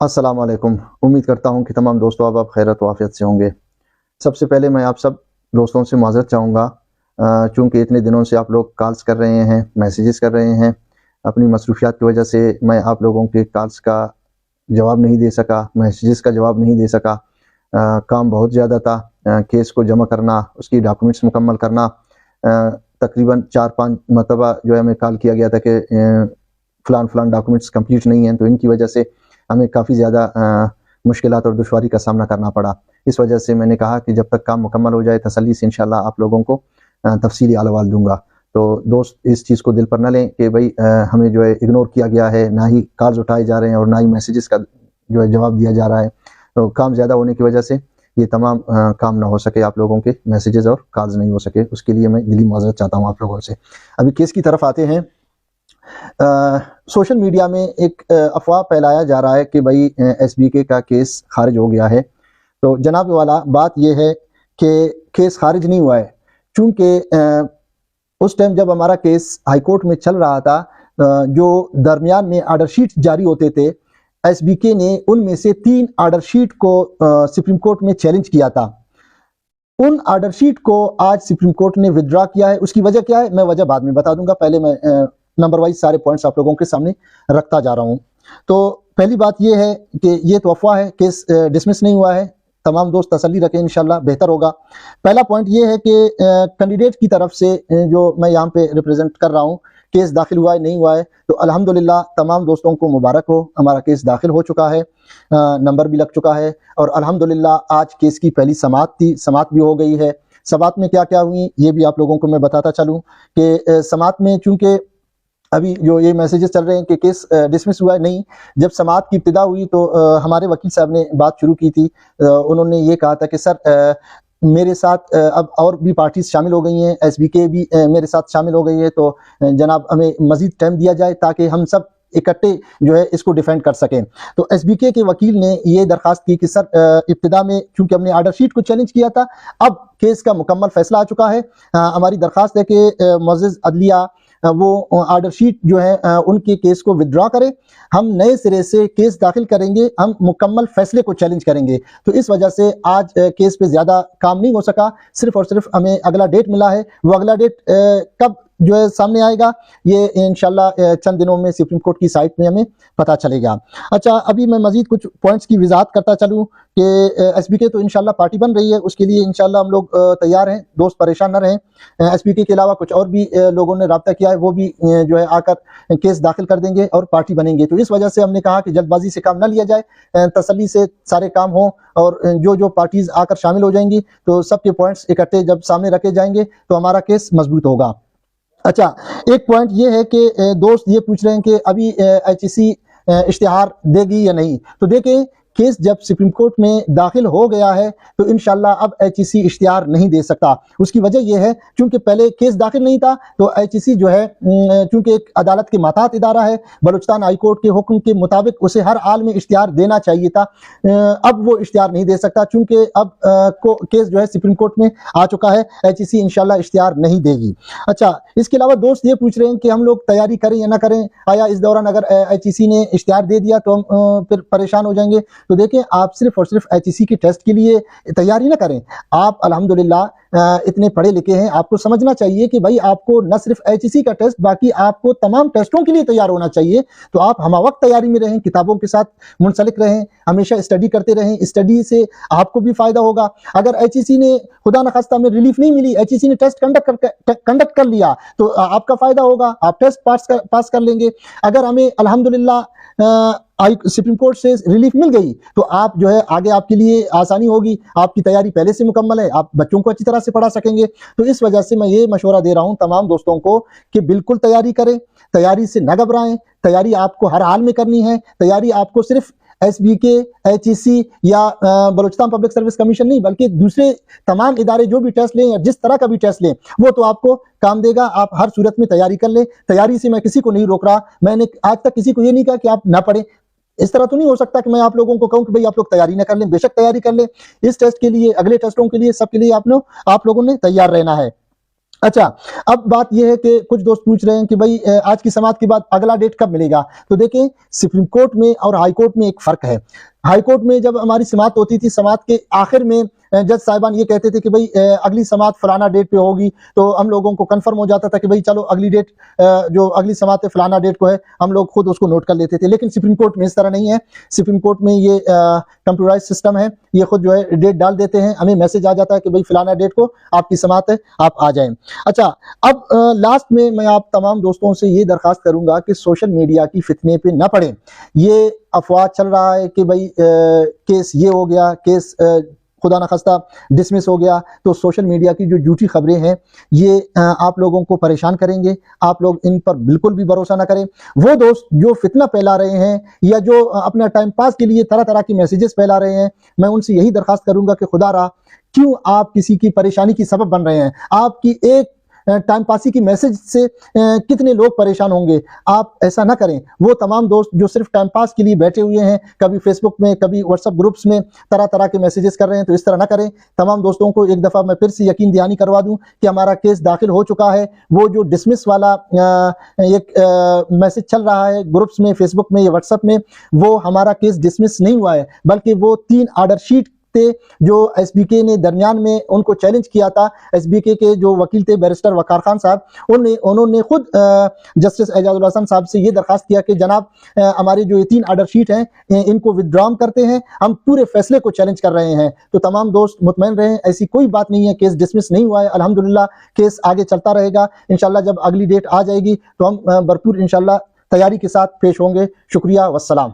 अस्सलाम वालेकुम। उम्मीद करता हूँ कि तमाम दोस्तों आप खैरियत व आफ़ियत से होंगे। सबसे पहले मैं आप सब दोस्तों से माज़रत चाहूँगा, चूँकि इतने दिनों से आप लोग कॉल्स कर रहे हैं, मैसेजेस कर रहे हैं। अपनी मसरूफ़ियात की वजह से मैं आप लोगों के कॉल्स का जवाब नहीं दे सका, मैसेजेस का जवाब नहीं दे सका। काम बहुत ज़्यादा था। केस को जमा करना, उसकी डॉक्यूमेंट्स मुकम्मल करना, तकरीबन 4-5 मरतबा जो है हमें कॉल किया गया था कि फ़लान डॉक्यूमेंट्स कंप्लीट नहीं हैं, तो इनकी वजह से हमें काफ़ी ज़्यादा मुश्किलात और दुश्वारी का सामना करना पड़ा। इस वजह से मैंने कहा कि जब तक काम मुकम्मल हो जाए तसल्ली से इंशाअल्लाह आप लोगों को तफ़सीली अहवाल दूँगा। तो दोस्त इस चीज़ को दिल पर न लें कि भई हमें जो है इग्नोर किया गया है, ना ही कॉल्स उठाए जा रहे हैं और ना ही मैसेजेस का जो है जवाब दिया जा रहा है। तो काम ज़्यादा होने की वजह से ये तमाम काम ना हो सके, आप लोगों के मैसेजेस और कॉल्स नहीं हो सके, उसके लिए मैं दिली माज़रत चाहता हूँ आप लोगों से। अभी केस की तरफ आते हैं। सोशल मीडिया में एक अफ़वाह फैलाया जा रहा है कि भाई एसबीके का केस खारिज हो गया है। तो जनाब वाला बात यह है कि केस खारिज नहीं हुआ है, चूँकि उस टाइम जब हमारा केस हाई कोर्ट में चल रहा था, जो दरमियान में ऑर्डर शीट जारी होते थे, एसबीके ने उनमें से 3 ऑर्डर शीट को सुप्रीम कोर्ट में चैलेंज किया था। उन ऑर्डर शीट को आज सुप्रीम कोर्ट ने विथड्रॉ किया है। उसकी वजह क्या है, मैं वजह बाद में बता दूंगा। पहले मैं नंबर वाइज सारे पॉइंट्स आप लोगों के सामने रखता जा रहा हूं। तो पहली बात यह है कि ये तो अफवाह है, केस डिसमिस नहीं हुआ है। तमाम दोस्त तसल्ली रखें, इंशाल्लाह बेहतर होगा। पहला पॉइंट ये है कि कैंडिडेट की तरफ से जो मैं यहाँ पे रिप्रेजेंट कर रहा हूँ, केस दाखिल हुआ है नहीं हुआ है, तो अल्हम्दुलिल्लाह तमाम दोस्तों को मुबारक हो, हमारा केस दाखिल हो चुका है, नंबर भी लग चुका है और अल्हम्दुलिल्लाह आज केस की पहली समाअत थी, समाअत भी हो गई है। समाअत में क्या क्या हुई ये भी आप लोगों को मैं बताता चलूँ कि समाअत में चूँकि अभी जो ये मैसेजेस चल रहे हैं कि केस डिसमिस हुआ है, नहीं। जब समाअत की इब्तिदा हुई तो हमारे वकील साहब ने बात शुरू की थी। उन्होंने ये कहा था कि सर मेरे साथ अब और भी पार्टीज शामिल हो गई हैं, एसबीके भी मेरे साथ शामिल हो गई है, तो जनाब हमें मजीद टाइम दिया जाए ताकि हम सब इकट्ठे जो है इसको डिफेंड कर सकें। तो एसबीके के वकील ने ये दरखास्त की कि सर इब्तिदा में चूंकि हमने ऑर्डर शीट को चैलेंज किया था, अब केस का मुकम्मल फैसला आ चुका है। हमारी दरखास्त है कि मुअज़्ज़िज़ अदलिया वो ऑर्डर शीट जो है उनके केस को विथड्रॉ करें, हम नए सिरे से केस दाखिल करेंगे, हम मुकम्मल फैसले को चैलेंज करेंगे। तो इस वजह से आज केस पे ज़्यादा काम नहीं हो सका, सिर्फ और सिर्फ हमें अगला डेट मिला है। वो अगला डेट कब जो है सामने आएगा ये इंशाल्लाह चंद दिनों में सुप्रीम कोर्ट की साइट में हमें पता चलेगा। अच्छा, अभी मैं मजीद कुछ पॉइंट्स की वजाहत करता चलूँ कि एसबीके तो इंशाल्लाह पार्टी बन रही है, उसके लिए इंशाल्लाह हम लोग तैयार हैं, दोस्त परेशान न रहें। एसबीके के अलावा कुछ और भी लोगों ने रब्ता किया है, वो भी जो है आकर केस दाखिल कर देंगे और पार्टी बनेंगे। तो इस वजह से हमने कहा कि जल्दबाजी से काम न लिया जाए, तसल्ली से सारे काम हो और जो पार्टीज आकर शामिल हो जाएंगी तो सबके पॉइंट्स इकट्ठे जब सामने रखे जाएंगे तो हमारा केस मजबूत होगा। अच्छा, एक पॉइंट ये है कि दोस्त ये पूछ रहे हैं कि अभी एचईसी इश्तिहार देगी या नहीं। तो देखें, केस जब सुप्रीम कोर्ट में दाखिल हो गया है तो इंशाल्लाह अब एचईसी इश्तिहार नहीं दे सकता। उसकी वजह यह है क्योंकि पहले केस दाखिल नहीं था, तो एचईसी जो है चूंकि एक अदालत के मातहत इदारा है, बलूचिस्तान हाई कोर्ट के हुक्म के मुताबिक उसे हर हाल में इश्तिहार देना चाहिए था। अब वो इश्तिहार नहीं दे सकता चूंकि अब केस जो है सुप्रीम कोर्ट में आ चुका है, एचईसी इंशाल्लाह इश्तिहार नहीं देगी। अच्छा, इसके अलावा दोस्त ये पूछ रहे हैं कि हम लोग तैयारी करें या ना करें, आया इस दौरान अगर एचईसी ने इश्तिहार दे दिया तो हम फिर परेशान हो जाएंगे। तो देखें, आप सिर्फ और सिर्फ एचईसी के टेस्ट के लिए तैयारी ना करें। आप अल्हम्दुलिल्लाह इतने पढ़े लिखे हैं, आपको समझना चाहिए कि भाई आपको न सिर्फ एचईसी का टेस्ट, बाकी आपको तमाम टेस्टों के लिए तैयार होना चाहिए। तो आप हमावक्त तैयारी में रहें, किताबों के साथ मुंसलिक रहें, हमेशा स्टडी करते रहें। स्टडी से आपको भी फायदा होगा। अगर एचईसी ने खुदा न खास्ता में रिलीफ नहीं मिली, एचईसी ने टेस्ट कंडक्ट कर लिया तो आपका फायदा होगा, आप टेस्ट पास कर लेंगे। अगर हमें अल्हम्दुलिल्लाह सुप्रीम कोर्ट से रिलीफ मिल गई तो आप जो है आगे आपके लिए आसानी होगी, आपकी तैयारी पहले से मुकम्मल है, आप बच्चों को अच्छी तरह से पढ़ा सकेंगे। तो इस वजह से मैं ये मशवरा दे रहा हूं तमाम दोस्तों को कि बिल्कुल तैयारी करें, तैयारी से न घबराएं। तैयारी आपको हर हाल में करनी है। तैयारी आपको सिर्फ एसबीके, एचईसी या बलूचिस्तान पब्लिक सर्विस कमीशन नहीं, बल्कि दूसरे तमाम इदारे जो भी टेस्ट लें या जिस तरह का भी टेस्ट लें वो तो आपको काम देगा। आप हर सूरत में तैयारी कर लें। तैयारी से मैं किसी को नहीं रोक रहा, मैंने आज तक किसी को ये नहीं कहा कि आप ना पढ़ें। इस तरह तो नहीं हो सकता कि मैं आप लोगों को कहूं कि भाई आप लोग तैयारी ना कर लें। बेशक तैयारी कर लें, इस टेस्ट के लिए, अगले टेस्टों के लिए, सबके लिए आप लोगों ने तैयार रहना है। अच्छा, अब बात यह है कि कुछ दोस्त पूछ रहे हैं कि भाई आज की समाअत के बाद अगला डेट कब मिलेगा। तो देखें, सुप्रीम कोर्ट में और हाई कोर्ट में एक फर्क है। हाई कोर्ट में जब हमारी समाअत होती थी, समाअत के आखिर में जज साहिबान ये कहते थे कि भाई अगली समाअत फलाना डेट पे होगी, तो हम लोगों को कंफर्म हो जाता था कि भाई चलो अगली डेट जो अगली समाअत है फलाना डेट को है, हम लोग खुद उसको नोट कर लेते थे। लेकिन सुप्रीम कोर्ट में इस तरह नहीं है। सुप्रीम कोर्ट में ये कंप्यूटराइज सिस्टम है, ये खुद जो है डेट डाल देते हैं, हमें मैसेज आ जाता है कि भाई फलाना डेट को आपकी समाअत है, आप आ जाएं। अच्छा, अब लास्ट में मैं आप तमाम दोस्तों से ये दरखास्त करूंगा कि सोशल मीडिया की फितने पे न पड़े। ये अफवाह चल रहा है कि भाई केस ये हो गया, केस खुदा न खास्ता डिसमिस हो गया, तो सोशल मीडिया की जो झूठी खबरें हैं ये आप लोगों को परेशान करेंगे। आप लोग इन पर बिल्कुल भी भरोसा ना करें। वो दोस्त जो फितना फैला रहे हैं या जो अपना टाइम पास के लिए तरह तरह की मैसेजेस फैला रहे हैं, मैं उनसे यही दरखास्त करूंगा कि खुदा रहा, क्यों आप किसी की परेशानी की सबब बन रहे हैं। आपकी एक टाइम पासी की मैसेज से कितने लोग परेशान होंगे। आप ऐसा ना करें। वो तमाम दोस्त जो सिर्फ टाइम पास के लिए बैठे हुए हैं, कभी फेसबुक में कभी व्हाट्सएप ग्रुप्स में तरह तरह के मैसेजेस कर रहे हैं, तो इस तरह ना करें। तमाम दोस्तों को एक दफ़ा मैं फिर से यकीन दहानी करवा दूं कि हमारा केस दाखिल हो चुका है। वो जो डिसमिस वाला एक मैसेज चल रहा है ग्रुप्स में, फेसबुक में या व्हाट्सएप में, वो हमारा केस डिसमिस नहीं हुआ है, बल्कि वो 3 ऑर्डर शीट जो एसबीके ने दरमियान में उनको चैलेंज किया था। एसबीके के जो वकील थे बैरिस्टर वकार खान साहब, उन्होंने खुद जस्टिस एजाजुल हसन साहब से ये दरखास्त किया कि जनाब हमारे जो ये 3 ऑर्डर शीट हैं इनको विदड्रॉ करते हैं, हम पूरे फैसले को चैलेंज कर रहे हैं। तो तमाम दोस्त मुतमईन रहें, ऐसी कोई बात नहीं है, केस डिसमिस नहीं हुआ है। अल्हम्दुलिल्लाह केस आगे चलता रहेगा। इंशाल्लाह जब अगली डेट आ जाएगी तो हम भरपूर इंशाल्लाह तैयारी के साथ पेश होंगे। शुक्रिया, वस्सलाम।